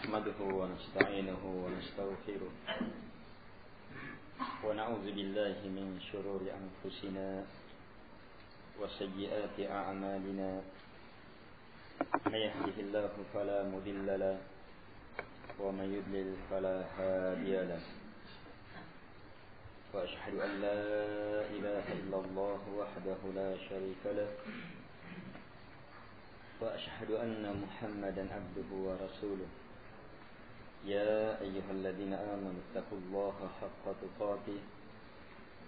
نحمده ونستعينه ونستغفره ونعوذ بالله من شرور أنفسنا وسيئات أعمالنا من يهده الله فلا مضل له ومن يضلل فلا هادي له وأشهد أن لا إله إلا الله وحده لا شريك له وأشهد أن محمدا عبده ورسوله يا أيها الذين آمنوا اتقوا الله حق تقاته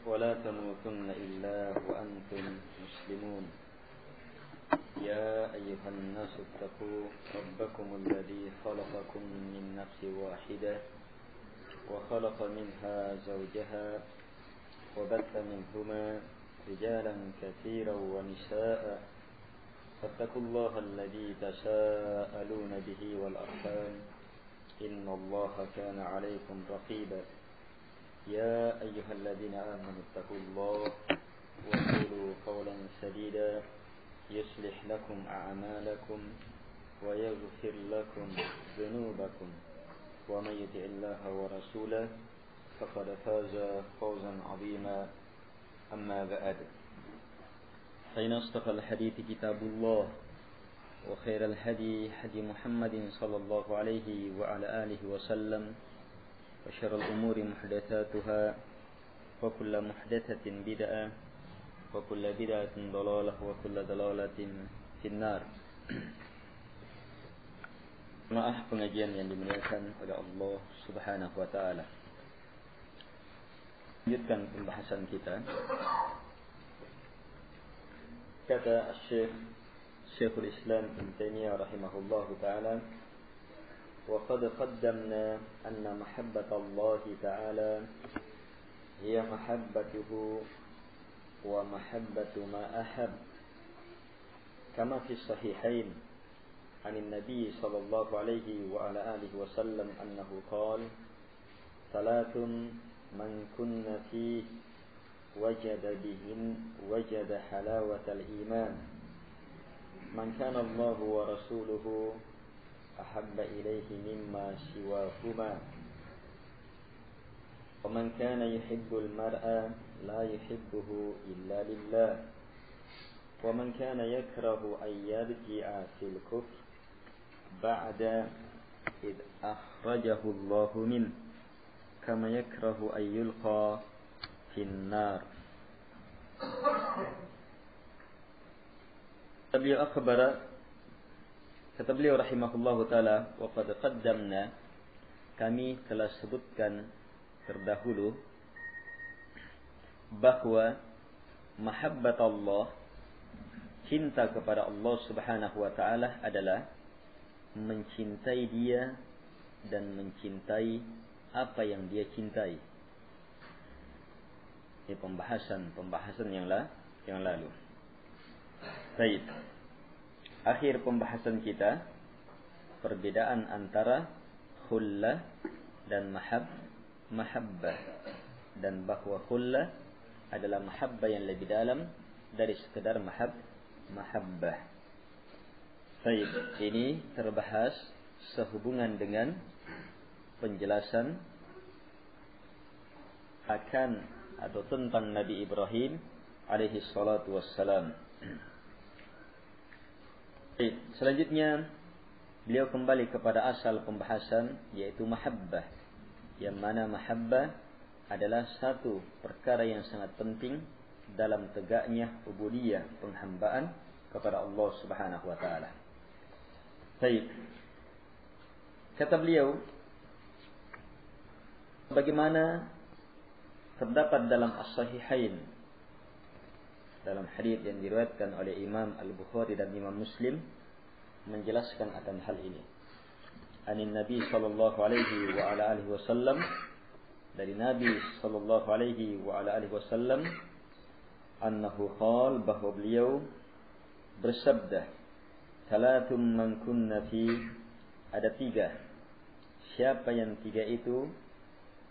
ولا تموتن إلا وأنتم مسلمون يا أيها الناس اتقوا ربكم الذي خلقكم من نفس واحدة وخلق منها زوجها وبث منهما رجالا كثيرا ونساء فاتقوا الله الذي تساءلون به والأرحام إن الله كان عليكم رقيبا يا أيها الذين آمنوا اتقوا الله وقولوا قولا سديدا يصلح لكم أعمالكم ويغفر لكم ذنوبكم ومن يطع الله ورسوله فقد فاز فوزا عظيما أما بعد فإن أصدق الحديث كتاب الله وخير الهدي هدي محمد صلى الله عليه وعلى آله وسلم وشر الأمور محدثاتها وكل محدثة بدعة وكل بدعة ضلالة وكل ضلالة في النار. Maaf pengajian yang dimuliakan oleh Allah Subhanahu wa taala. Lanjutkan pembahasan kita. Kata Syekhul Islam Ibn Taimiyah rahimahullahu ta'ala, wa qad qaddamna anna mahabbatallahi ta'ala hiya mahabbatuhu wa mahabbatu ma ahab kama fi sahihain an an-nabi sallallahu alaihi wa ala alihi wa sallam annahu qala salatun man kunna fihi wajada halawatal iman man kana Allah wa rasuluhu ahabba ilayhi mimma siwahuma wa man kana yuhibbul mar'a la yuhibbuhu illa lillah wa man kana yakrahu an yarji'a fil kufr ba'da id akhrajahu Allah min kama yakrahu an yulqa finnar. Kata beliau rahimahullahu ta'ala, wa qad qaddamna, kami telah sebutkan terdahulu bahwa mahabbat Allah, cinta kepada Allah subhanahu wa ta'ala adalah mencintai dia dan mencintai apa yang dia cintai. Ini pembahasan yang lalu. Baik. Akhir pembahasan kita, perbedaan antara khullah dan mahabbah, dan bahwa khullah adalah mahabbah yang lebih dalam dari sekedar mahabbah. Baik, ini terbahas sehubungan dengan penjelasan akan atau tentang Nabi Ibrahim alaihi salatu wassalam. Selanjutnya beliau kembali kepada asal pembahasan, yaitu mahabbah, yang mana mahabbah adalah satu perkara yang sangat penting dalam tegaknya ubudiyah, penghambaan kepada Allah subhanahu wa ta'ala. Baik, kata beliau, bagaimana terdapat dalam as-sahihain, dalam hadis yang diriwayatkan oleh Imam Al-Bukhari dan Imam Muslim, menjelaskan akan hal ini. Anin Nabi sallallahu alaihi wa ala alihi wasallam, dari Nabi sallallahu alaihi wa ala alihi wasallam, annahu qala, bahwa beliau bersabda, salatum man kunna fi, ada tiga, siapa yang tiga itu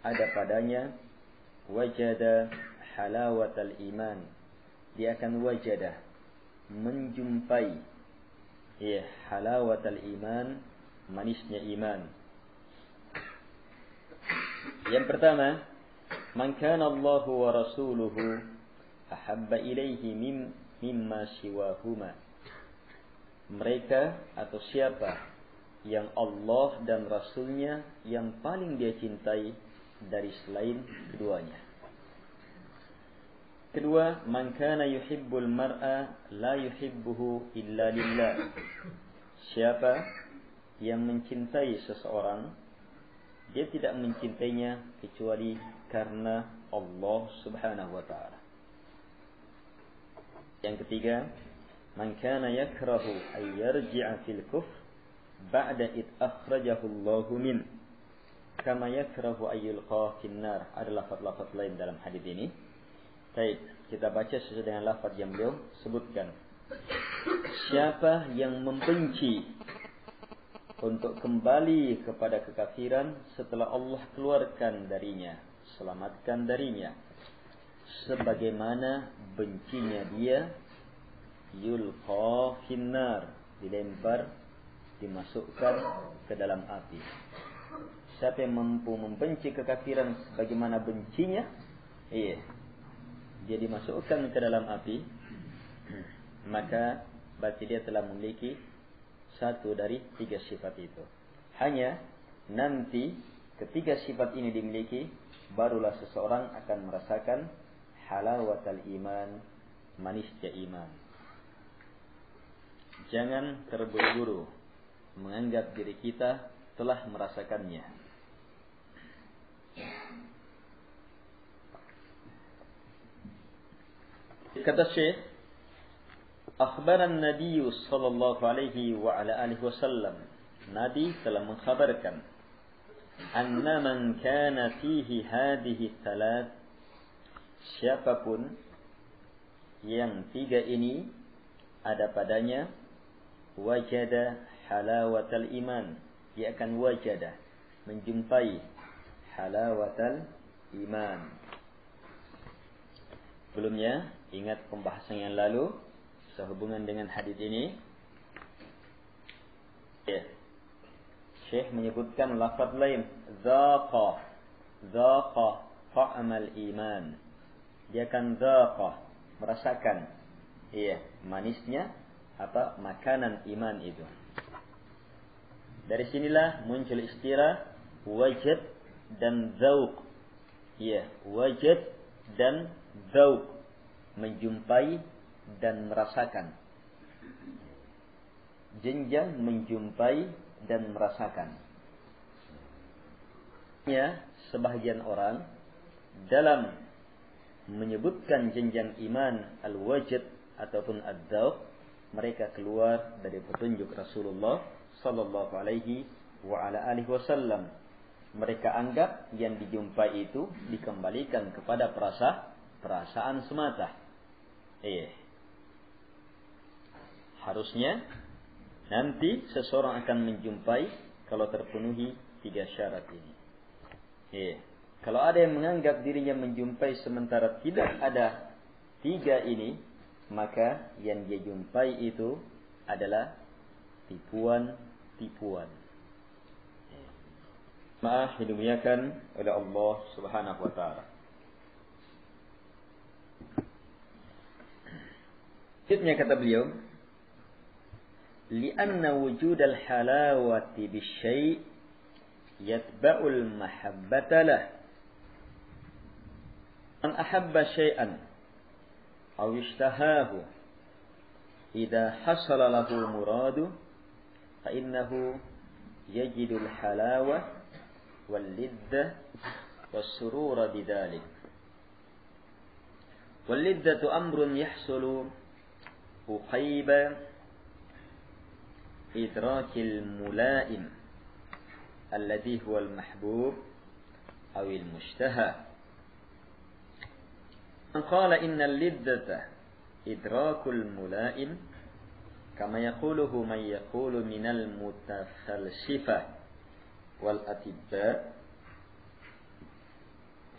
ada padanya, wajada halawatal iman, dia akan wajada, menjumpai, halawatal iman, manisnya iman, Yang pertama, man kana Allahu wa rasuluhu ahabba ilaihi mimma siwahuma. Mereka atau siapa yang Allah dan Rasulnya yang paling dia cintai dari selain keduanya. Kedua, man kana yuhibbul mar'a la yuhibbuhu illa lillah. Siapa yang mencintai seseorang, dia tidak mencintainya kecuali karena Allah Subhanahu wa taala. Yang ketiga, man kana yakrahu ay yarji'a fil kufr ba'da id akhrajahu Allah min kama yakrahu ay yulqa fin nar. Ada lafaz-lafaz lain dalam hadis ini. Baik, kita baca sesuai dengan lafaz yang beliau sebutkan. Siapa yang membenci untuk kembali kepada kekafiran setelah Allah keluarkan darinya, selamatkan darinya, sebagaimana bencinya dia, yulqa finnar, dilempar, dimasukkan ke dalam api. Siapa yang mampu membenci kekafiran sebagaimana bencinya, dia dimasukkan ke dalam api, maka berarti dia telah memiliki satu dari tiga sifat itu. Hanya nanti ketiga sifat ini dimiliki, barulah seseorang akan merasakan halawatul iman, manisnya iman. Jangan terburu-buru menganggap diri kita telah merasakannya. Kata Syekh, akhbaran Nabi sallallahu alaihi wa ala alihi wasallam, Nabi telah mengkhabarkan, anna man kana fihi hadhihi thalath, siapapun yang tiga ini ada padanya, wajada halawatal iman, dia akan wajada, menjumpai halawatal iman. Sebelumnya, ingat pembahasan yang lalu sehubungan dengan hadis ini. Syekh menyebutkan lafaz lain, zaqa ta'amal iman. Dia akan zaqa, merasakan manisnya apa makanan iman itu. Dari sinilah muncul istilah wajad dan zauq. Wajad dan zauq, menjumpai dan merasakan. Jenjang menjumpai dan merasakan. Sebahagian orang dalam menyebutkan jenjang iman al-wajad ataupun ad-dzauq, mereka keluar dari petunjuk Rasulullah sallallahu alaihi wa ala alihi wasallam. Mereka anggap yang dijumpai itu dikembalikan kepada perasaan semata. Harusnya nanti seseorang akan menjumpai kalau terpenuhi tiga syarat ini. Kalau ada yang menganggap dirinya menjumpai sementara tidak ada tiga ini, maka yang dia jumpai itu adalah tipuan. Maaf dimuliakan oleh Allah Subhanahu wa taala. Selanjutnya kata beliau, li'anna wujud al-halawati bisyai' yatba'ul mahabbata lah. Man ahabba syai'an aw ishtahahu idza hasala lahu muradu fa innahu yajidul halawa wal liddah was surura bidzalik. Wal liddatu amrun yahsulu أحيب إدراك الملائم الذي هو المحبوب أو المشتهى. من قال إن اللذة إدراك الملائم كما يقوله من يقول من المتفلسفة والأطباء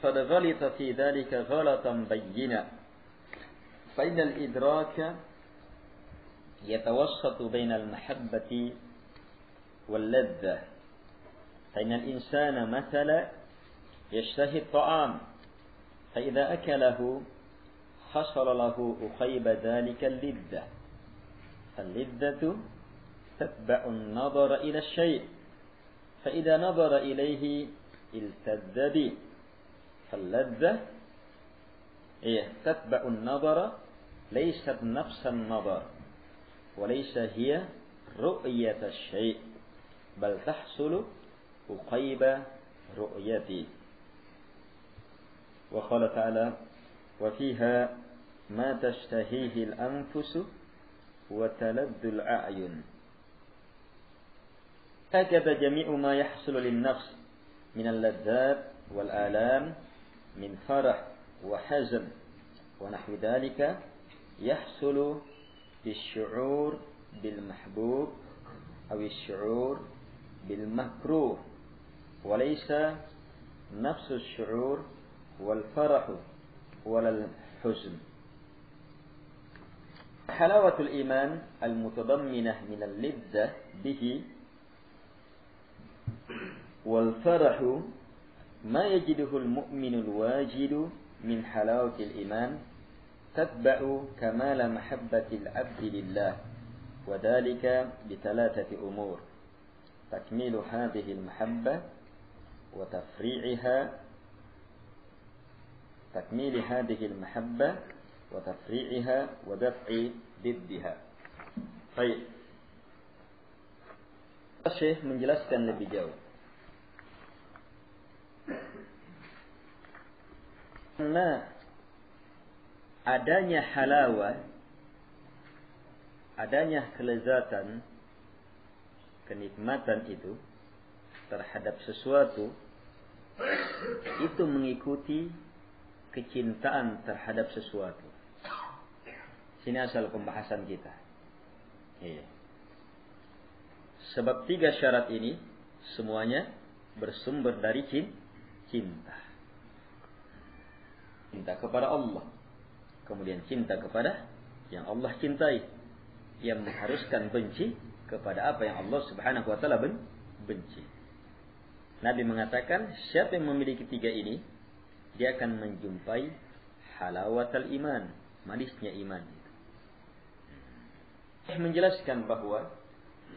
فقد غلط في ذلك غلطا بينا، فإن الإدراك يتوسط بين المحبة واللذة، فإن الإنسان مثلا يشتهي الطعام فإذا أكله حصل له أخيب ذلك اللذة فاللذة تتبع النظر إلى الشيء فإذا نظر إليه التذ به فاللذة تتبع النظر ليست نفس النظر وليس هي رؤية الشيء بل تحصل أخيب رؤيته وقال تعالى وفيها ما تشتهيه الأنفس وتلذ الأعين هكذا جميع ما يحصل للنفس من اللذات والآلام من فرح وحزن ونحو ذلك يحصل بالشعور بالمحبوب أو الشعور بالمكروه وليس نفس الشعور والفرح ولا الحزن. حلاوة الإيمان المتضمنة من اللذة به والفرح ما يجده المؤمن الواجد من حلاوة الإيمان تتبع كمال محبة العبد لله وذلك بثلاثة أمور تكميل هذه المحبة وتفريعها ودفع ضدها. Baik. Syekh menjelaskan lebih jauh. Karena adanya halawah, adanya kelezatan, kenikmatan itu terhadap sesuatu itu mengikuti kecintaan terhadap sesuatu. Sini asal pembahasan kita. Sebab 3 syarat ini semuanya bersumber dari cinta. Cinta kepada Allah, kemudian cinta kepada yang Allah cintai, yang mengharuskan benci kepada apa yang Allah Subhanahu wa taala benci. Nabi mengatakan, siapa yang memiliki 3 ini, dia akan menjumpai halawatul iman, manisnya iman. Menjelaskan bahwa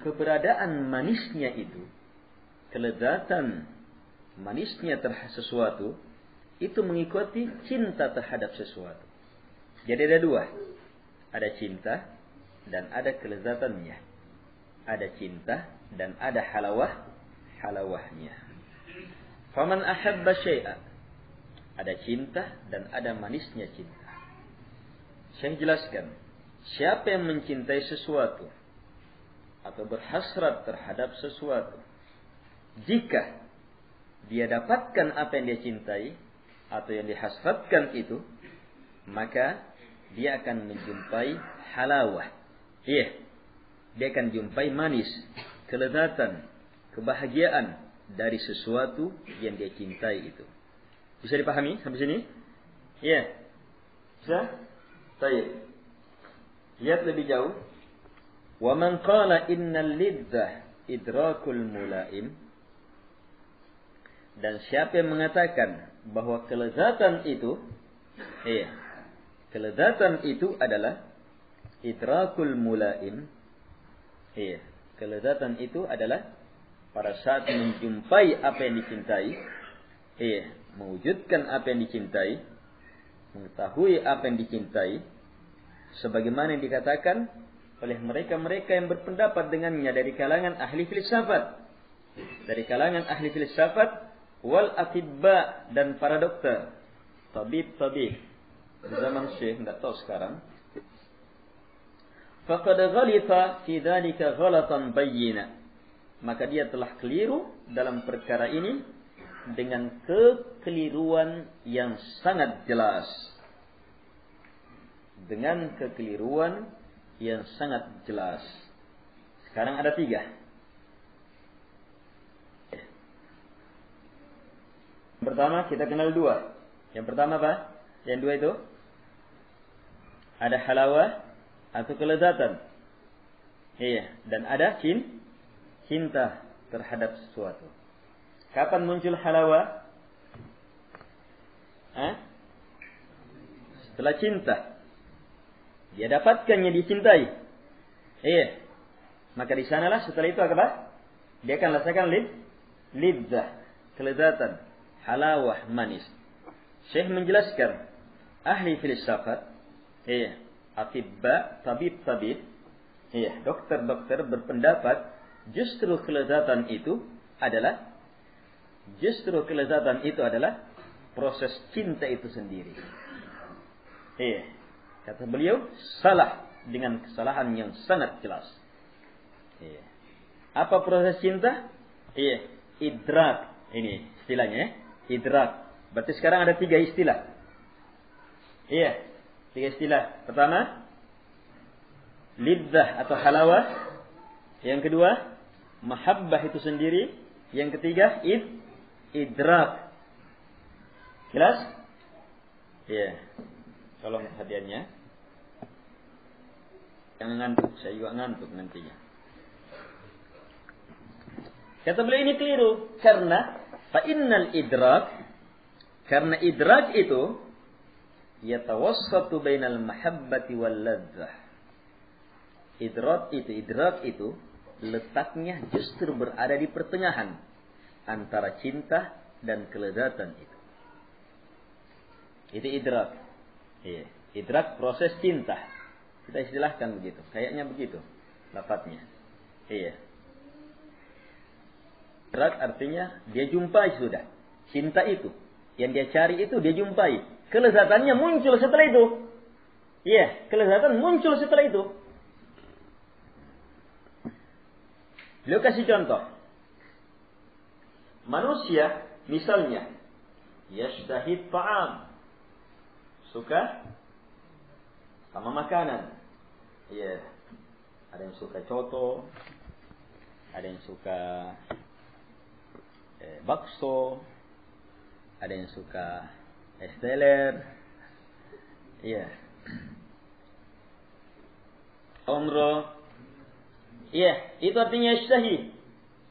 keberadaan manisnya itu, kelezatan manisnya terhadap sesuatu, itu mengikuti cinta terhadap sesuatu. Jadi ada 2. Ada cinta dan ada kelezatannya. Ada cinta dan ada halawahnya. Faman ahabba syai'a. Ada cinta dan ada manisnya cinta. Saya jelaskan. Siapa yang mencintai sesuatu atau berhasrat terhadap sesuatu, jika dia dapatkan apa yang dia cintai atau yang dihasratkan itu, maka dia akan menjumpai halawah. Dia akan jumpai manis, kelezatan, kebahagiaan dari sesuatu yang dia cintai itu. Bisa dipahami sampai sini? Iya. Bisa? Baik. Lihat lebih jauh. Wa man qala innal lidzah idrakul mulaim. Dan siapa yang mengatakan bahwa kelezatan itu adalah idrakul mulaim. Kelezatan itu adalah pada saat menjumpai apa yang dicintai, mewujudkan apa yang dicintai, mengetahui apa yang dicintai, sebagaimana yang dikatakan oleh mereka-mereka yang berpendapat dengannya dari kalangan ahli filsafat, wal atibba, dan para dokter, tabib zaman Syekh, tidak tahu sekarang. Faqad ghalita fi dzalika ghalatan bayyina, maka dia telah keliru dalam perkara ini dengan kekeliruan yang sangat jelas. Sekarang ada 3. Yang pertama kita kenal 2. Yang pertama apa? Yang 2 itu ada halawah atau kelezatan. Dan ada cinta terhadap sesuatu. Kapan muncul halawah? Setelah cinta. Dia dapatkannya, dicintai. Iya. Maka di sanalah setelah itu apa? Dia akan rasakan lidzah, kelezatan, halawah, manis. Syekh menjelaskan, ahli filsafat, iya, atibba, tabib, iya, dokter-dokter berpendapat justru kelezatan itu adalah proses cinta itu sendiri. Iya. Kata beliau, salah dengan kesalahan yang sangat jelas. Iya. Apa proses cinta? Iya, idrak. Ini istilahnya, idrak. Berarti sekarang ada 3 istilah. Iya, 3 istilah. Pertama, lidzah atau halawah. Yang kedua, mahabbah itu sendiri. Yang ketiga, idrak. Jelas? Iya. Tolong perhatiannya. Jangan ngantuk, saya juga ngantuk nantinya. Kata beliau ini keliru. Karena idrak itu yatawassatu bainal mahabbati wal ladzah. Idrak itu letaknya justru berada di pertengahan antara cinta dan kelezatan itu. Itu idrak. Iya, idrak proses cinta. Kita istilahkan begitu. Kayaknya begitu lafadznya. Iya. Idrak artinya dia jumpai sudah. Cinta itu. Yang dia cari itu dia jumpai. Kelezatannya muncul setelah itu. Iya. Kelezatan muncul setelah itu. Beliau kasih contoh. Manusia misalnya. Yashtahid ta'am. Suka sama makanan. Iya. Ada yang suka coto. Ada yang suka bakso. Ada yang suka es teler. Iya. Umroh. Iya, itu artinya yashtahi.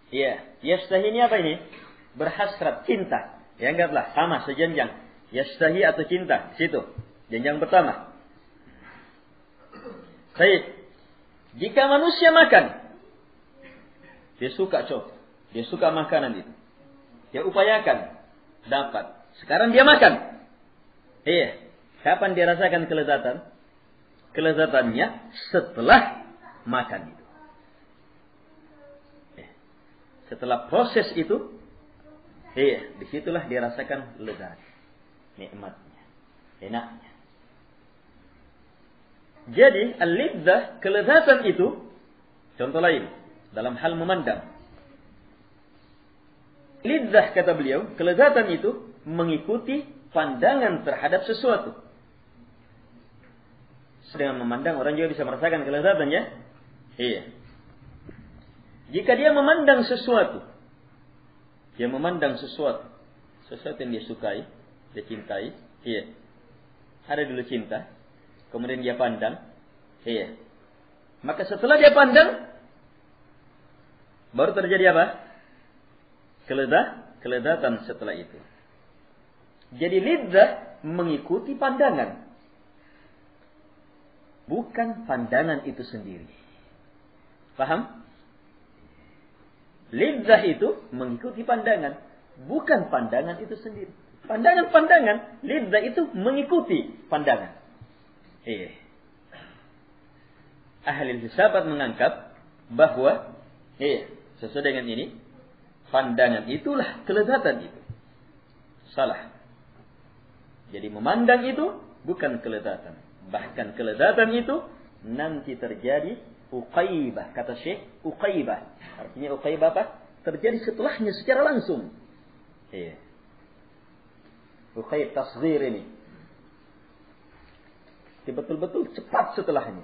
Iya, yashtahi ini apa ini? Berhasrat, cinta. Ya anggaplah sama sejenjang. Yashtahi atau cinta, situ. Jenjang pertama. Baik. Jika manusia makan, dia suka dia suka makanan itu. Dia upayakan dapat. Sekarang dia makan. Iya. Kapan dia rasakan kelezatan? Kelezatannya setelah makan itu. Setelah proses itu, iya, disitulah dia rasakan lezat, nikmatnya, enaknya. Jadi al-lidzah, kelezatan itu, contoh lain dalam hal memandang. Lidzah kata beliau, kelezatan itu mengikuti pandangan terhadap sesuatu. Sedang memandang orang juga bisa merasakan kelezatannya. Iya. Jika dia memandang sesuatu, sesuatu yang dia sukai, dia cintai, iya. Ada dulu cinta, kemudian dia pandang, iya. Maka setelah dia pandang, baru terjadi apa? Kelezatan setelah itu. Jadi lidzah mengikuti pandangan, bukan pandangan itu sendiri. Paham? Lidzah itu mengikuti pandangan, bukan pandangan itu sendiri. Pandangan-pandangan, lidzah itu mengikuti pandangan. Ahli filsafat menganggap bahwa sesuai dengan ini, pandangan itulah kelezatan itu. Salah. Jadi memandang itu bukan kelezatan. Bahkan kelezatan itu nanti terjadi uqaibah, kata Syekh, uqaibah. Artinya uqaibah apa? Terjadi setelahnya secara langsung. Iya. Uqaib tasghir ini. Betul-betul cepat setelahnya.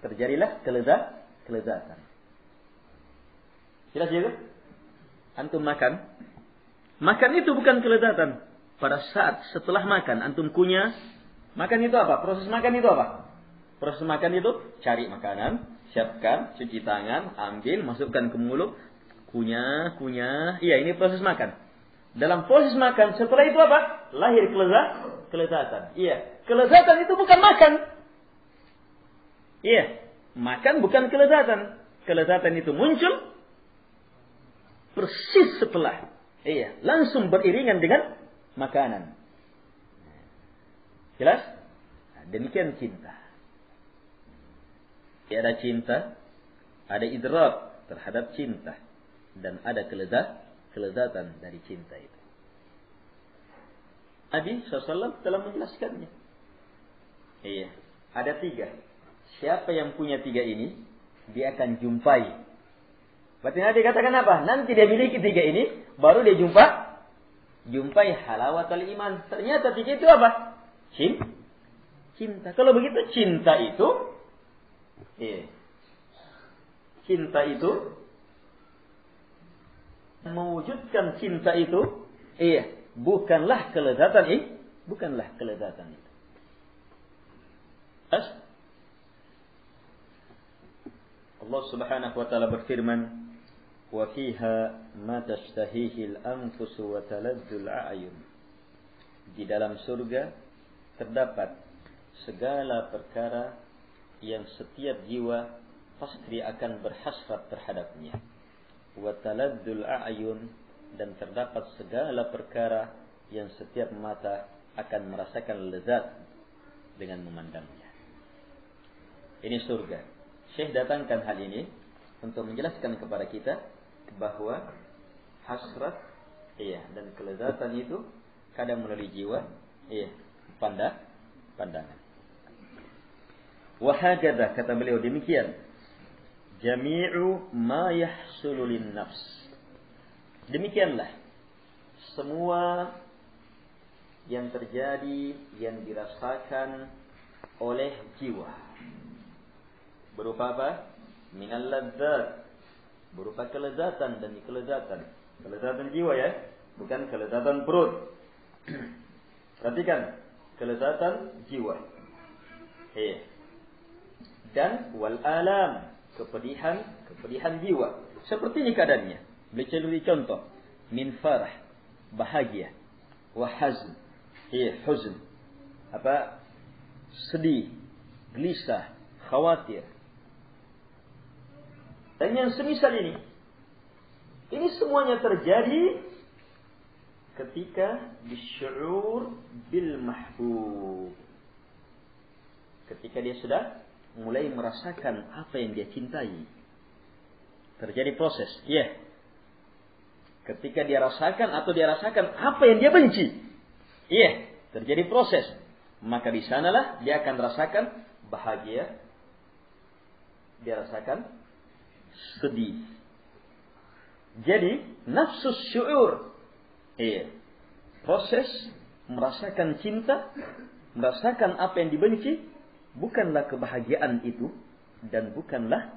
Terjadilah kelezatan. Jelas ya? Antum makan. Makan itu bukan kelezatan. Pada saat setelah makan, antum kunyah. Makan itu apa? Proses makan itu apa? Proses makan itu cari makanan, siapkan, cuci tangan, ambil, masukkan ke mulut, kunyah. Iya, ini proses makan. Dalam proses makan, setelah itu apa? Lahir kelezatan. Iya, kelezatan itu bukan makan. Iya, makan bukan kelezatan. Kelezatan itu muncul persis setelah. Iya, langsung beriringan dengan makanan. Jelas? Nah, demikian cinta. Ada cinta, ada idrak terhadap cinta, dan ada kelezatan dari cinta itu. Nabi SAW telah menjelaskannya. Iya, ada 3. Siapa yang punya 3 ini, dia akan jumpai. Berarti Nabi katakan apa? Nanti dia miliki 3 ini, baru dia jumpai halawatul iman. Ternyata 3 itu apa? Cinta. Kalau begitu cinta itu, cinta itu, mewujudkan cinta itu, bukanlah kelezatan itu. Allah Subhanahu wa taala berfirman, "Wa fiha ma tashtahihi al-anfus wa taladdu al-a'yun." Di dalam surga terdapat segala perkara yang setiap jiwa pasti akan berhasrat terhadapnya. Wa taladdu al-a'yun, dan terdapat segala perkara yang setiap mata akan merasakan lezat dengan memandangnya. Ini surga. Syekh datangkan hal ini untuk menjelaskan kepada kita bahwa hasrat dan kelezatan itu kadang melalui jiwa pandangan. Wa hakadha, kata beliau demikian, jami'u ma yahsulu lin nafs. Demikianlah semua yang terjadi, yang dirasakan oleh jiwa. Berupa apa? Minal ladzat, berupa kelezatan dan kelezatan. Kelezatan jiwa ya, bukan kelezatan perut. Perhatikan, kelezatan jiwa. Dan wal alam, kepedihan jiwa. Seperti ini keadaannya. Beli contoh, min farah, bahagia, wa hazn, huzn, sedih, gelisah, khawatir. Dan yang semisal ini semuanya terjadi ketika bisyu'ur bil mahbub. Ketika dia sudah mulai merasakan apa yang dia cintai. Terjadi proses. Ketika dia rasakan atau dia rasakan apa yang dia benci. Terjadi proses. Maka di sanalah dia akan rasakan bahagia. Dia rasakan sedih. Jadi nafsus syu'ur, proses merasakan cinta, merasakan apa yang dibenci, bukanlah kebahagiaan itu dan bukanlah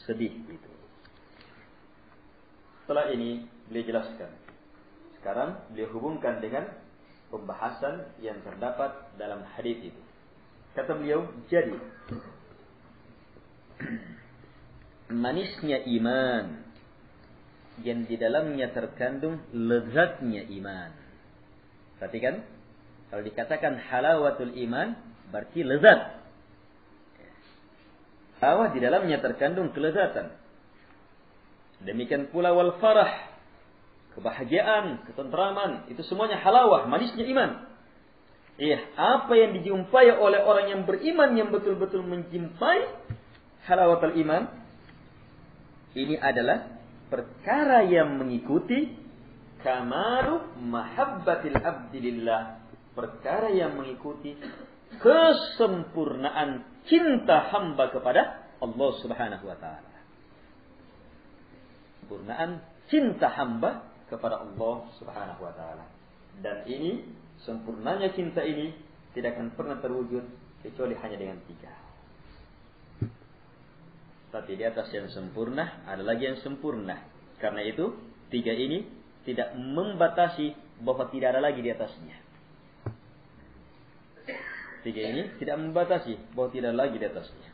sedih itu. Setelah ini beliau jelaskan. Sekarang beliau hubungkan dengan pembahasan yang terdapat dalam hadis itu. Kata beliau, jadi manisnya iman yang di dalamnya terkandung lezatnya iman. Perhatikan, kalau dikatakan halawatul iman berarti lezat. Halawah di dalamnya terkandung kelezatan. Demikian pula wal farah, kebahagiaan, ketentraman, itu semuanya halawah, manisnya iman. Apa yang dijumpai oleh orang yang beriman, yang betul-betul menjumpai halawatul iman, ini adalah perkara yang mengikuti kamalu mahabbatil abdi lillah, perkara yang mengikuti kesempurnaan cinta hamba kepada Allah Subhanahu wa taala. Kesempurnaan cinta hamba kepada Allah Subhanahu wa taala. Dan ini, sempurnanya cinta ini tidak akan pernah terwujud kecuali hanya dengan 3. Tapi di atas yang sempurna ada lagi yang sempurna. Karena itu 3 ini tidak membatasi bahwa tidak ada lagi di atasnya. 3 ini tidak membatasi bahwa tidak ada lagi di atasnya.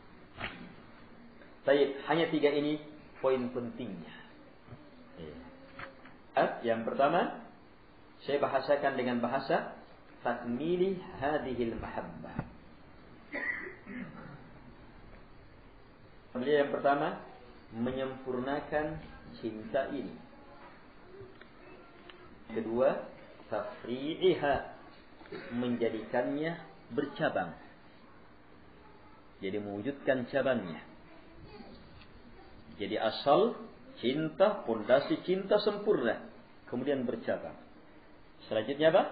Tapi hanya 3 ini poin pentingnya. Yang pertama, saya bahasakan dengan bahasa takmili hadhil mahabbah. Yang pertama, menyempurnakan cinta ini. Kedua, tafri'iha, menjadikannya bercabang. Jadi mewujudkan cabangnya. Jadi asal cinta, pondasi cinta sempurna, kemudian bercabang. Selanjutnya apa?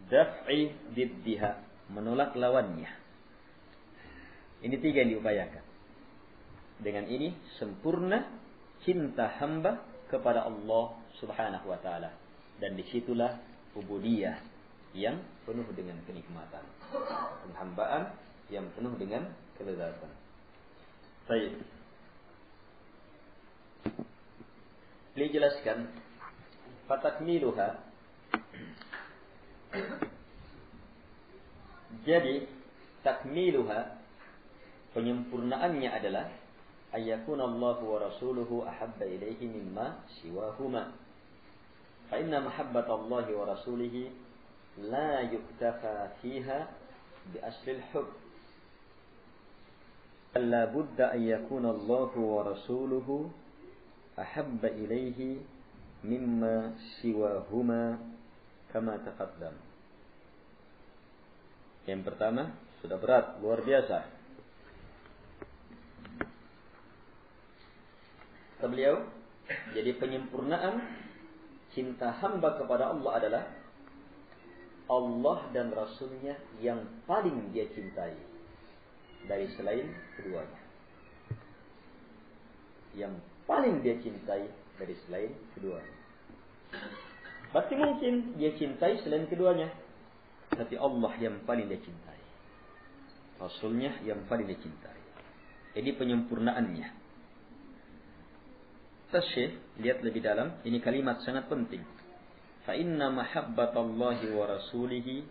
Daf'i diddiha, menolak lawannya. Ini 3 yang diupayakan. Dengan ini sempurna cinta hamba kepada Allah Subhanahu wa taala, dan disitulah ubudiyah yang penuh dengan kenikmatan, penghambaan yang penuh dengan kelezatan. Baik. Beliau jelaskan fatakmiluha. Jadi takmiluha, penyempurnaannya adalah ayyakuna Allahu wa rasuluhu ahabba ilaihi mimma siwahuma. Fa inna mahabbata Allahi wa rasulihi la yuktafa fiha bi aslil hubb. La budda an yakuna Allahu wa rasuluhu ahabba ilaihi mimma siwahuma kama taqaddam. Yang pertama sudah berat, luar biasa. Kata beliau, jadi penyempurnaan cinta hamba kepada Allah adalah Allah dan Rasulnya yang paling dia cintai dari selain keduanya. Yang paling dia cintai dari selain keduanya. Berarti mungkin dia cintai selain keduanya, tapi Allah yang paling dia cintai, Rasulnya yang paling dia cintai. Ini penyempurnaannya. Syekh, lihat lebih dalam, ini kalimat sangat penting. Fa inna mahabbatallahi wa rasulihi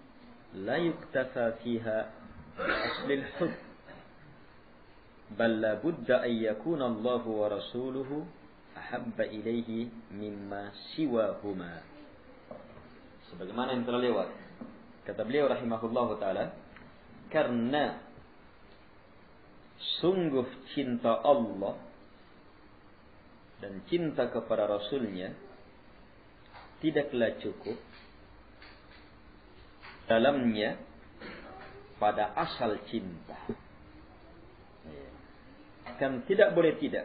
la yuktafa fiha aslil hubb, bal la budda an yakuna Allah wa rasuluhu ahabba ilaihi mimma siwahuma. Sebagaimana yang telah lewat, kata beliau rahimahullahu taala, karena sungguh cinta Allah dan cinta kepada Rasulnya tidaklah cukup dalamnya pada asal cinta. Kan tidak boleh tidak,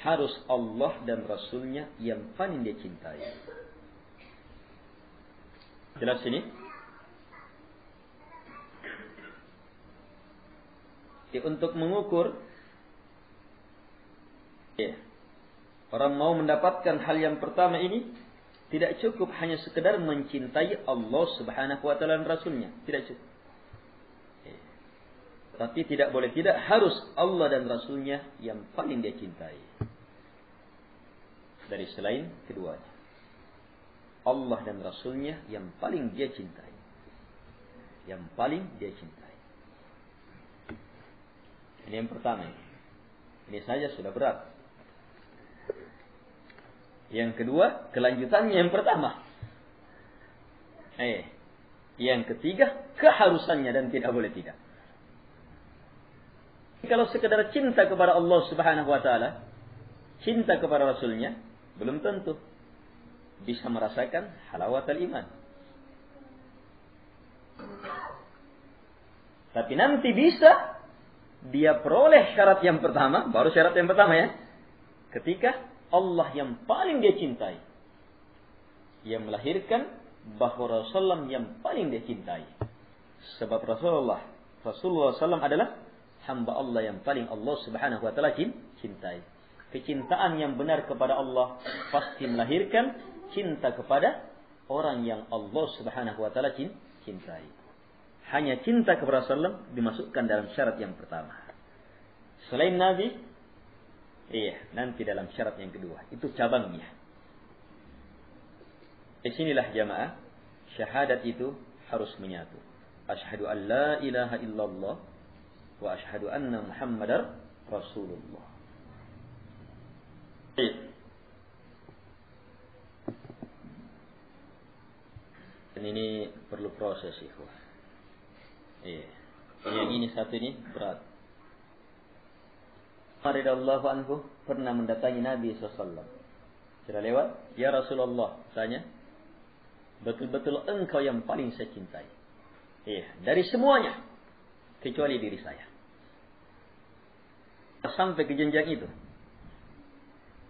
harus Allah dan Rasulnya yang paling dia cintai. Jelas ini? Untuk mengukur, orang mau mendapatkan hal yang pertama ini, tidak cukup hanya sekedar mencintai Allah Subhanahu wa taala dan Rasulnya, tidak cukup. Tapi tidak boleh tidak, harus Allah dan Rasulnya yang paling dia cintai dari selain keduanya. Allah dan Rasulnya yang paling dia cintai, yang paling dia cintai. Ini yang pertama. Ini saja sudah berat. Yang kedua, kelanjutannya yang pertama. Yang ketiga, keharusannya dan tidak boleh tidak. Kalau sekedar cinta kepada Allah Subhanahu wa taala, cinta kepada Rasulnya, belum tentu bisa merasakan halawatul iman. Tapi nanti bisa dia peroleh syarat yang pertama, baru syarat yang pertama ya. Ketika Allah yang paling dia cintai, yang melahirkan bahwa Rasulullah yang paling dia cintai. Sebab Rasulullah SAW adalah hamba Allah yang paling Allah Subhanahu wa taala cintai. Kecintaan yang benar kepada Allah pasti melahirkan cinta kepada orang yang Allah Subhanahu wa taala cintai. Hanya cinta kepada Rasulullah dimasukkan dalam syarat yang pertama. Selain Nabi, nanti dalam syarat yang kedua. Itu cabangnya. Di sinilah jamaah, syahadat itu harus menyatu. Asyhadu an la ilaha illallah wa asyhadu anna Muhammadar Rasulullah. Dan ini perlu proses, ikhwah. Iya. Yang ini satu ini berat. Umar radhiyallahu anhu pernah mendatangi Nabi SAW. Sudah lewat, ya Rasulullah, tanya, betul-betul engkau yang paling saya cintai. Iya, dari semuanya, kecuali diri saya. Sampai ke jenjang itu.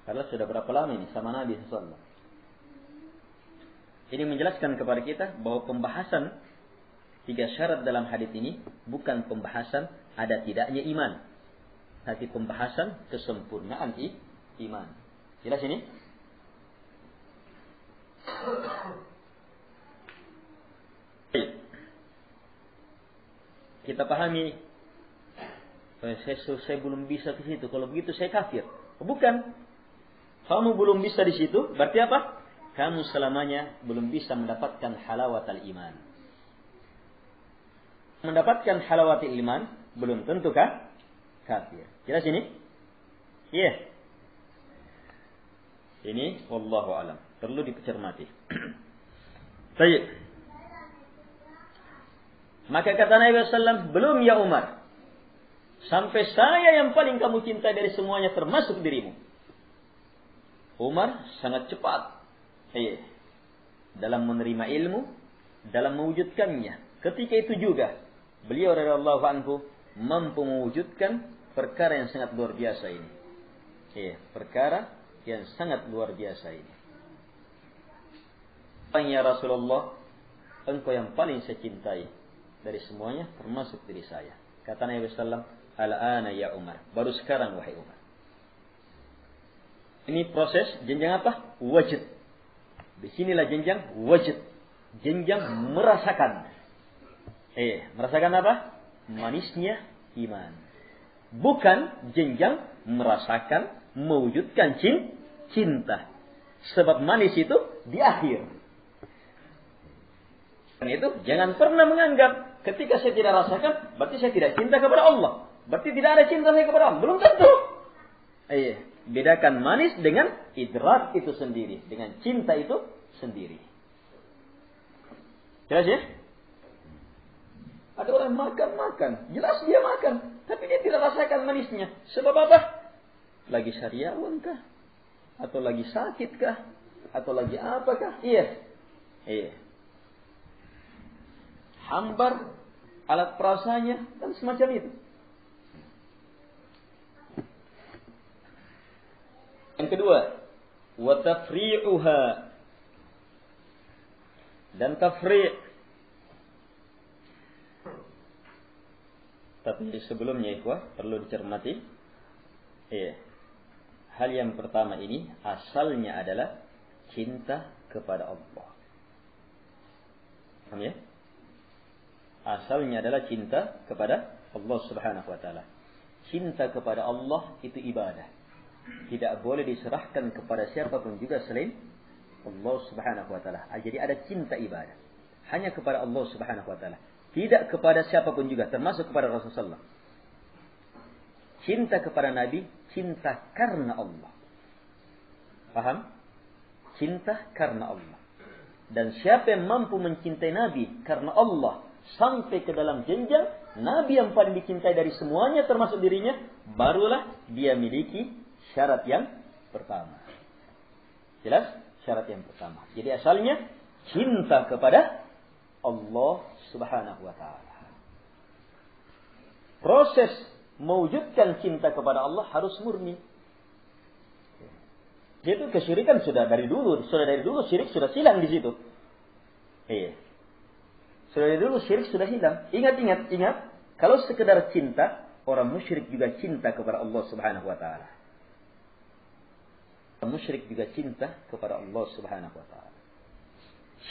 Karena sudah berapa lama ini sama Nabi SAW. Ini menjelaskan kepada kita bahwa pembahasan 3 syarat dalam hadis ini bukan pembahasan ada tidaknya iman, tapi pembahasan kesempurnaan iman. Jelas ini? Kita pahami, saya belum bisa ke situ. Kalau begitu saya kafir. Bukan. Kamu belum bisa di situ, berarti apa? Kamu selamanya belum bisa mendapatkan halawatul iman. Mendapatkan halawatul iman belum tentu kafir. Jelas ini? Iya. Yeah. Ini wallahu alam. Perlu dicermati. Baik. Maka kata Nabi SAW, belum ya Umar. Sampai saya yang paling kamu cintai dari semuanya termasuk dirimu. Umar sangat cepat. Dalam menerima ilmu, dalam mewujudkannya. Ketika itu juga, beliau radhiyallahu anhu mampu mewujudkan perkara yang sangat luar biasa ini. Perkara yang sangat luar biasa ini. Ya Rasulullah, engkau yang paling saya cintai dari semuanya, termasuk diri saya. Kata Nabi SAW, al-ana ya Umar. Baru sekarang wahai Umar. Ini proses jenjang apa? Wajid. Disinilah jenjang wajid. Jenjang merasakan. Merasakan apa? Manisnya iman. Bukan jenjang merasakan, mewujudkan cinta. Sebab manis itu di akhir. Karena itu jangan pernah menganggap ketika saya tidak rasakan, berarti saya tidak cinta kepada Allah. Berarti tidak ada cinta saya kepada Allah. Belum tentu. Bedakan manis dengan idrak itu sendiri. Dengan cinta itu sendiri. Jelas ya? Ada orang makan. Jelas dia makan. Tapi dia tidak rasakan manisnya. Sebab apa? Lagi sariawan kah? Atau lagi sakit kah? Atau lagi apakah? Iya. Hambar alat perasanya dan semacam itu. Yang kedua, wa tafri'uha, dan tafri'. Tapi sebelumnya ikhwah perlu dicermati. Hal yang pertama ini asalnya adalah cinta kepada Allah. Paham ya? Asalnya adalah cinta kepada Allah Subhanahu wa taala. Cinta kepada Allah itu ibadah. Tidak boleh diserahkan kepada siapapun juga selain Allah Subhanahu wa taala. Jadi ada cinta ibadah hanya kepada Allah Subhanahu wa taala, tidak kepada siapapun juga, termasuk kepada Rasulullah. Cinta kepada Nabi, cinta karena Allah. Paham? Cinta karena Allah. Dan siapa yang mampu mencintai Nabi karena Allah sampai ke dalam jenjang Nabi yang paling dicintai dari semuanya termasuk dirinya, barulah dia miliki syarat yang pertama. Jelas? Syarat yang pertama. Jadi asalnya cinta kepada Allah Subhanahu wa taala. Proses mewujudkan cinta kepada Allah harus murni. Itu kesyirikan sudah dari dulu syirik sudah hilang di situ. Sudah dari dulu syirik sudah hilang. Ingat. Kalau sekedar cinta, orang musyrik juga cinta kepada Allah Subhanahu wa taala. Orang musyrik juga cinta kepada Allah Subhanahu wa taala.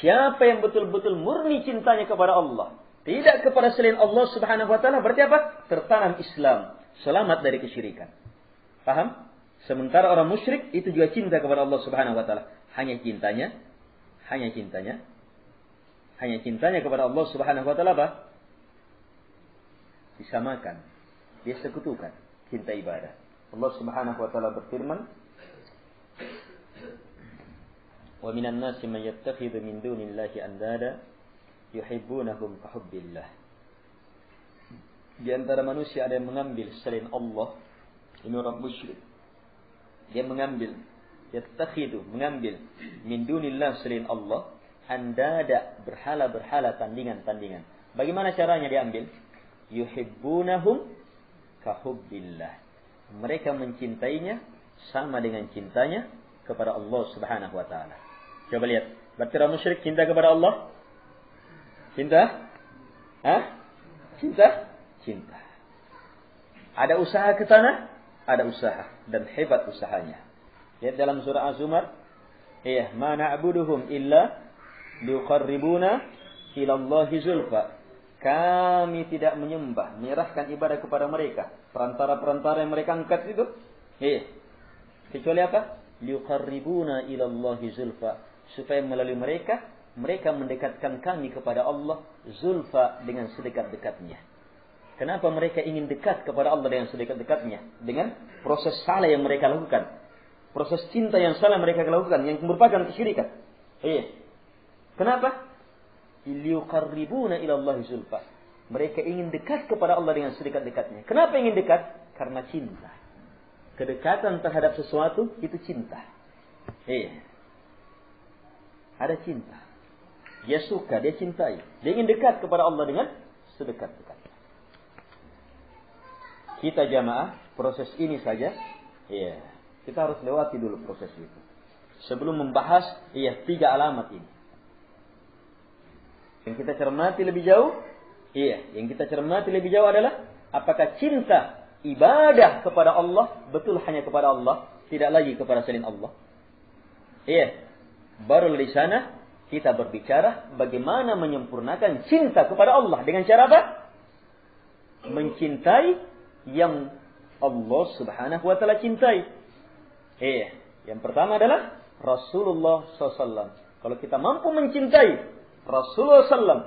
Siapa yang betul-betul murni cintanya kepada Allah, tidak kepada selain Allah Subhanahu wa taala, berarti apa? Tertanam Islam, selamat dari kesyirikan. Paham? Sementara orang musyrik itu juga cinta kepada Allah Subhanahu wa taala, hanya cintanya kepada Allah Subhanahu wa taala apa? Disamakan, dia sekutukan cinta ibadah. Allah Subhanahu wa taala berfirman, "Wa minan nasi man yattakhidhu min dunillahi andada yuhibbunahum kahubbillah. Di antara manusia ada yang mengambil selain Allah, ini orang musyrik. Dia mengambil, yattakhidu, mengambil min dunillah selain Allah, andada, berhala-berhala, tandingan-tandingan. Bagaimana caranya diambil? Yuhibbunahum kahubbillah. Mereka mencintainya sama dengan cintanya kepada Allah Subhanahu wa taala. Coba lihat, berarti orang musyrik cinta kepada Allah? Cinta? Cinta. Ada usaha ke sana? Ada usaha, dan hebat usahanya. Lihat dalam surah Az-Zumar, ma na'buduhum illa liqarribuna ila Allahi zulfa. Kami tidak menyembah, menyerahkan ibadah kepada mereka. Perantara-perantara yang mereka angkat itu, kecuali apa? Liqarribuna ila Allahi zulfa. Supaya melalui mereka mendekatkan kami kepada Allah zulfa, dengan sedekat-dekatnya. Kenapa mereka ingin dekat kepada Allah dengan sedekat-dekatnya? Dengan proses salah yang mereka lakukan. Proses cinta yang salah mereka lakukan, yang merupakan kesyirikan. Kenapa? Liqarribuna ila Allahi zulfa. Mereka ingin dekat kepada Allah dengan sedekat-dekatnya. Kenapa ingin dekat? Karena cinta. Kedekatan terhadap sesuatu itu cinta. Ada cinta. Dia suka, dia cintai. Dia ingin dekat kepada Allah dengan sedekat-dekatnya. Kita jamaah, proses ini saja, kita harus lewati dulu proses itu. Sebelum membahas, 3 alamat ini. Yang kita cermati lebih jauh, adalah apakah cinta ibadah kepada Allah betul hanya kepada Allah, tidak lagi kepada selain Allah. Baru di sana kita berbicara bagaimana menyempurnakan cinta kepada Allah dengan cara apa? Mencintai yang Allah Subhanahu wa taala cintai. Yang pertama adalah Rasulullah SAW. Kalau kita mampu mencintai Rasulullah SAW,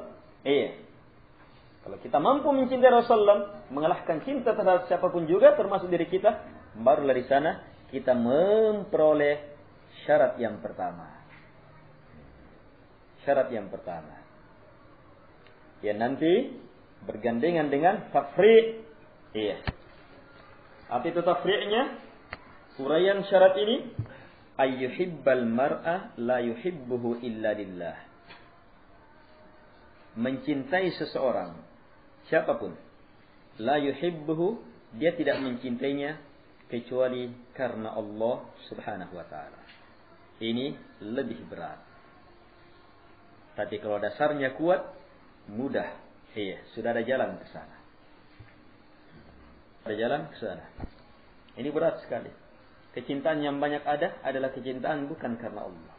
kalau kita mampu mencintai Rasulullah, mengalahkan cinta terhadap siapapun juga, termasuk diri kita, barulah di sana kita memperoleh syarat yang pertama. Syarat yang pertama, nanti bergandengan dengan tafri'. Apa itu tafri'nya? Uraian syarat ini, ayyuhibbal mar'a la yuhibbuhu illa lillah. Mencintai seseorang, siapapun, la yuhibbuhu, dia tidak mencintainya kecuali karena Allah Subhanahu wa taala. Ini lebih berat. Tapi kalau dasarnya kuat, mudah. Sudah ada jalan ke sana. Ada jalan ke sana. Ini berat sekali. Kecintaan yang banyak ada adalah kecintaan bukan karena Allah.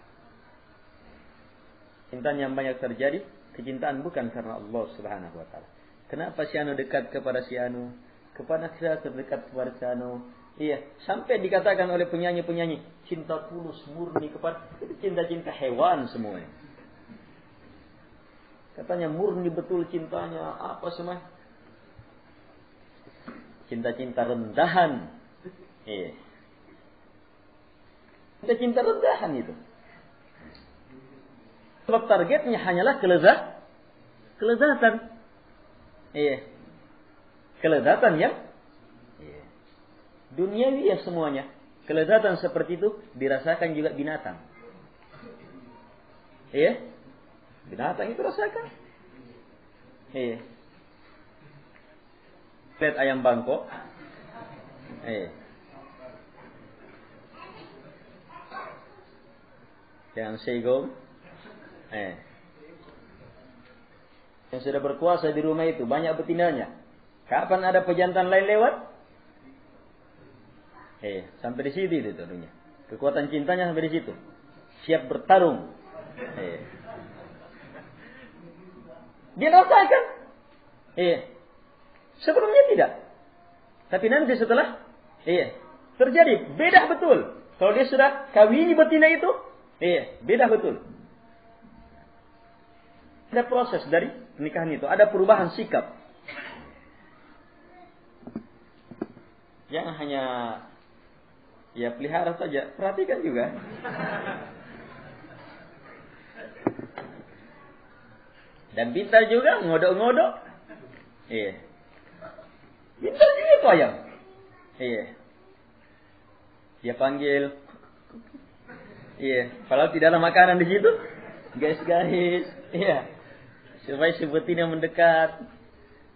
Kecintaan yang banyak terjadi, kecintaan bukan karena Allah Subhanahu wa taala. Kenapa si anu dekat kepada si anu? Kepada saya terdekat kepada si anu. Sampai dikatakan oleh penyanyi-penyanyi, cinta tulus murni kepada, itu cinta-cinta hewan semuanya. Katanya murni betul cintanya, apa semua? Cinta-cinta rendahan. Cinta-cinta rendahan itu. Sebab targetnya hanyalah kelezatan. Kelezatan yang duniawi ya semuanya. Kelezatan seperti itu dirasakan juga binatang. Binatang itu rasakan. Lihat ayam Bangkok. Yang segong. Yang sudah berkuasa di rumah itu banyak betinanya. Kapan ada pejantan lain lewat? Sampai di situ itu tentunya. Kekuatan cintanya sampai di situ. Siap bertarung. Dia rasakan. Sebelumnya tidak. Tapi nanti setelah terjadi beda betul. Kalau dia sudah kawini betina itu, beda betul. Ada proses dari pernikahan itu, ada perubahan sikap. Jangan hanya pelihara saja, perhatikan juga. Dan pintar juga ngodok-ngodok. Iya. Pintar juga itu ayam. Iya. Dia panggil. Iya. Padahal tidak ada makanan di situ. Guys. Iya. Supaya si betina mendekat.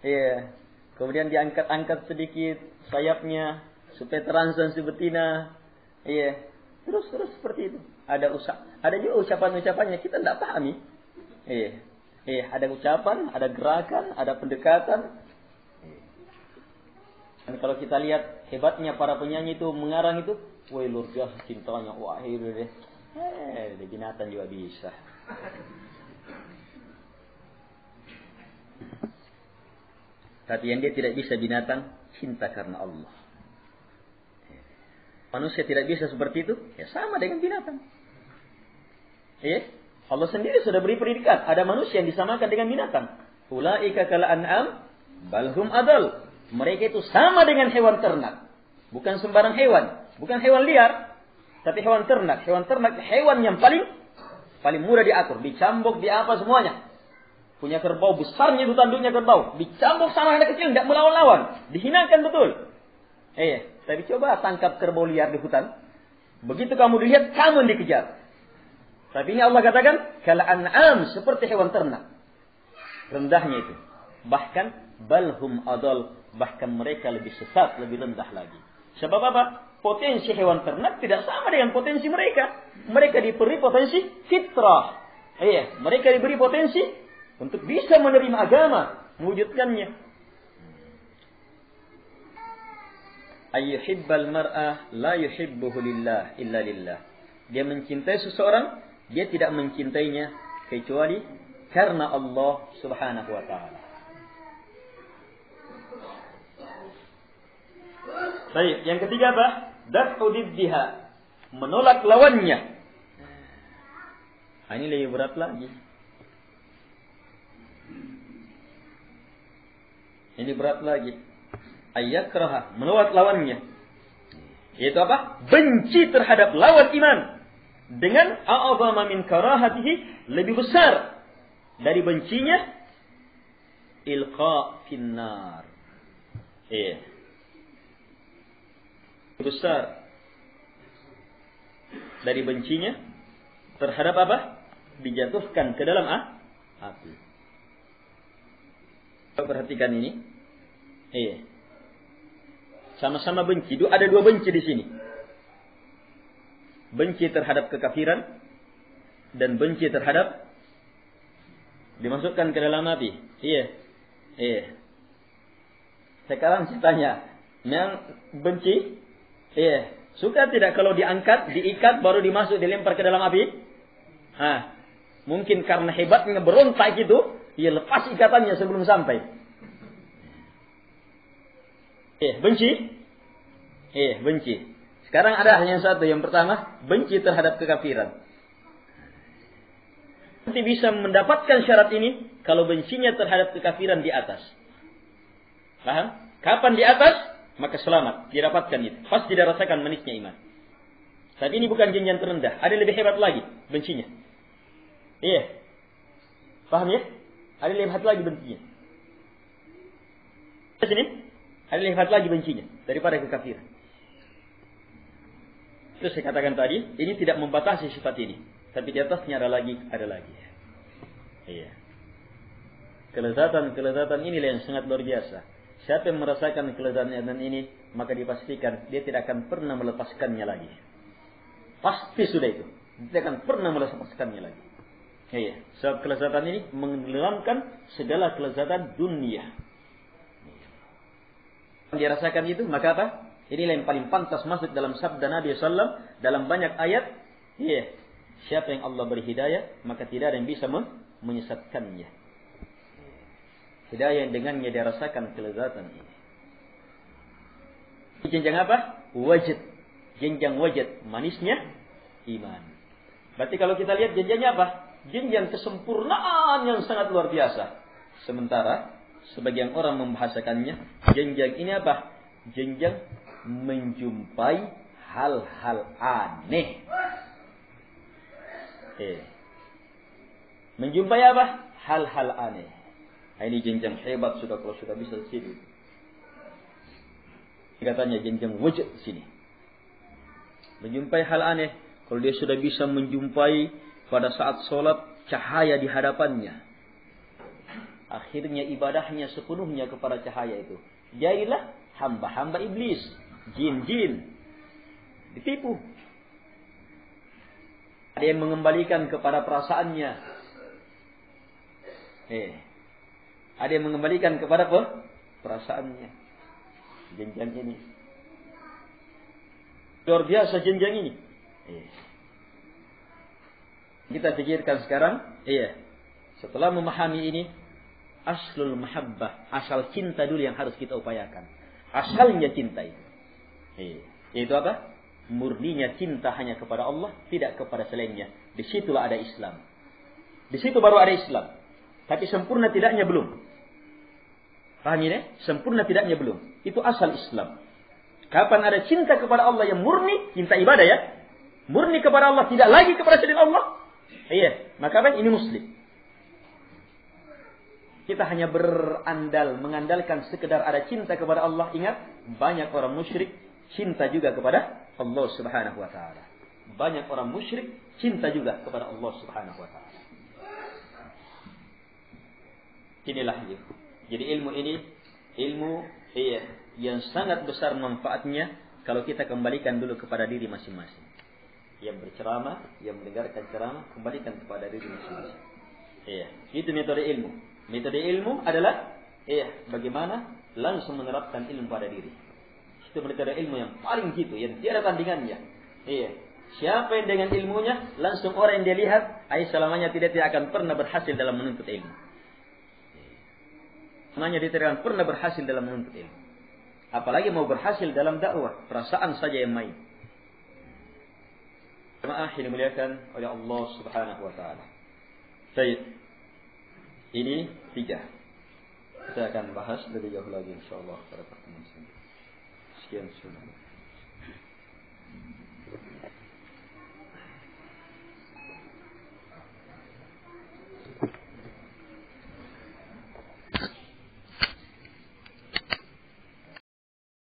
Iya. Kemudian diangkat-angkat sedikit sayapnya supaya terangsang si betina. Iya. Terus seperti itu. Ada juga ucapan-ucapannya kita tidak pahami. Iya. Ada ucapan, ada gerakan, ada pendekatan. Dan kalau kita lihat hebatnya para penyanyi itu mengarang itu, wah luar biasa cintanya, wah itu deh. Di binatang juga bisa. Tapi yang dia tidak bisa binatang, cinta karena Allah. Manusia tidak bisa seperti itu, ya sama dengan binatang. Allah sendiri sudah beri predikat. Ada manusia yang disamakan dengan binatang. Ulaika kal an'am bal hum adal. Mereka itu sama dengan hewan ternak. Bukan sembarang hewan. Bukan hewan liar. Tapi hewan ternak. Hewan ternak hewan yang paling mudah diatur. Dicambuk, di apa semuanya. Punya kerbau besarnya itu tanduknya kerbau. Dicambuk sama anak kecil. Tidak melawan-lawan. Dihinakan betul. Tapi coba tangkap kerbau liar di hutan. Begitu kamu dilihat, kamu yang dikejar. Tapi ini Allah katakan, kal an'am, seperti hewan ternak. Rendahnya itu. Bahkan, balhum adal, bahkan mereka lebih sesat, lebih rendah lagi. Sebab apa? Potensi hewan ternak tidak sama dengan potensi mereka. Mereka diberi potensi fitrah. Mereka diberi potensi untuk bisa menerima agama, mewujudkannya. Ayyuhibbal mar'ah la yuhibbuhu lillah illa lillah. Dia mencintai seseorang, dia tidak mencintainya kecuali karena Allah Subhanahu wa taala. Baik, yang ketiga apa? Daf'u diddiha, menolak lawannya. Ini lebih berat lagi. Ini berat lagi. Ayyakraha, menolak lawannya. Yaitu apa? Benci terhadap lawan iman. Dengan a'azama min karahatihi, lebih besar dari bencinya ilqa finnar. Besar dari bencinya terhadap apa? Dijatuhkan ke dalam api. Perhatikan ini. Sama-sama benci. Ada dua benci di sini. Benci terhadap kekafiran dan benci terhadap dimasukkan ke dalam api. Sekarang saya tanya, yang benci, suka tidak kalau diangkat, diikat, baru dilempar ke dalam api? Mungkin karena hebatnya berontak gitu, ia lepas ikatannya sebelum sampai. Benci? Benci. Sekarang ada hanya satu. Yang pertama, benci terhadap kekafiran. Nanti bisa mendapatkan syarat ini kalau bencinya terhadap kekafiran di atas. Paham? Kapan di atas? Maka selamat. Didapatkan itu. Pasti dirasakan manisnya iman. Tapi ini bukan jenjang terendah. Ada lebih hebat lagi bencinya. Paham ya? Ada lebih hebat lagi bencinya. Di sini ada lebih hebat lagi bencinya daripada kekafiran. Itu saya katakan tadi, ini tidak membatasi sifat ini. Tapi di atasnya ada lagi. Kelezatan inilah yang sangat luar biasa. Siapa yang merasakan kelezatan ini, maka dipastikan dia tidak akan pernah melepaskannya lagi. Pasti sudah itu. Dia tidak akan pernah melepaskannya lagi. Sebab kelezatan ini mengelamkan segala kelezatan dunia. Dia rasakan itu, maka apa? Inilah yang paling pantas masuk dalam sabda Nabi SAW dalam banyak ayat. Siapa yang Allah beri hidayah, maka tidak ada yang bisa menyesatkannya. Hidayah yang dengannya dia rasakan kelezatan ini. Jenjang apa? Wajid. Jenjang wajid. Manisnya iman. Berarti kalau kita lihat jenjangnya apa? Jenjang kesempurnaan yang sangat luar biasa. Sementara sebagian orang membahasakannya, jenjang ini apa? Jenjang menjumpai hal-hal aneh. Menjumpai apa? hal-hal aneh. Nah, ini jenjang hebat sudah kalau sudah bisa di sini. Katanya jenjang wujud di sini. Menjumpai hal aneh. Kalau dia sudah bisa menjumpai pada saat sholat cahaya di hadapannya. Akhirnya ibadahnya sepenuhnya kepada cahaya itu. Jadilah hamba-hamba iblis. Jin-jin. Ditipu. Ada yang mengembalikan kepada perasaannya. Ada yang mengembalikan kepada apa? Perasaannya. Jenjang ini. Luar biasa jenjang ini. Kita pikirkan sekarang. Setelah memahami ini. Aslul mahabbah. Asal cinta dulu yang harus kita upayakan. Asalnya cinta itu. Itu apa? Murninya cinta hanya kepada Allah, tidak kepada selainnya. Disitulah ada Islam. Di situ baru ada Islam. Tapi sempurna tidaknya belum. Paham ini? Sempurna tidaknya belum. Itu asal Islam. Kapan ada cinta kepada Allah yang murni, cinta ibadah ya, murni kepada Allah, tidak lagi kepada selain Allah. Maka ini Muslim. Kita hanya mengandalkan sekedar ada cinta kepada Allah. Ingat, banyak orang musyrik cinta juga kepada Allah Subhanahu wa taala. Banyak orang musyrik cinta juga kepada Allah Subhanahu wa taala. Inilah dia. Jadi ilmu ini yang sangat besar manfaatnya kalau kita kembalikan dulu kepada diri masing-masing. Yang berceramah, yang mendengarkan ceramah, kembalikan kepada diri masing-masing. Itu metode ilmu. Metode ilmu adalah bagaimana langsung menerapkan ilmu pada diri. Itu metode ilmu yang paling gitu, yang tiada tandingannya. Siapa yang dengan ilmunya, langsung orang yang dia lihat, selamanya tidak akan pernah berhasil dalam menuntut ilmu. Selamanya dia tidak akan pernah berhasil dalam menuntut ilmu. Apalagi mau berhasil dalam dakwah, perasaan saja yang main. Jemaah yang dimuliakan oleh Allah Subhanahu wa taala. Baik. Ini 3. Kita akan bahas lebih jauh lagi insyaallah pada pertemuan selanjutnya. Sekian.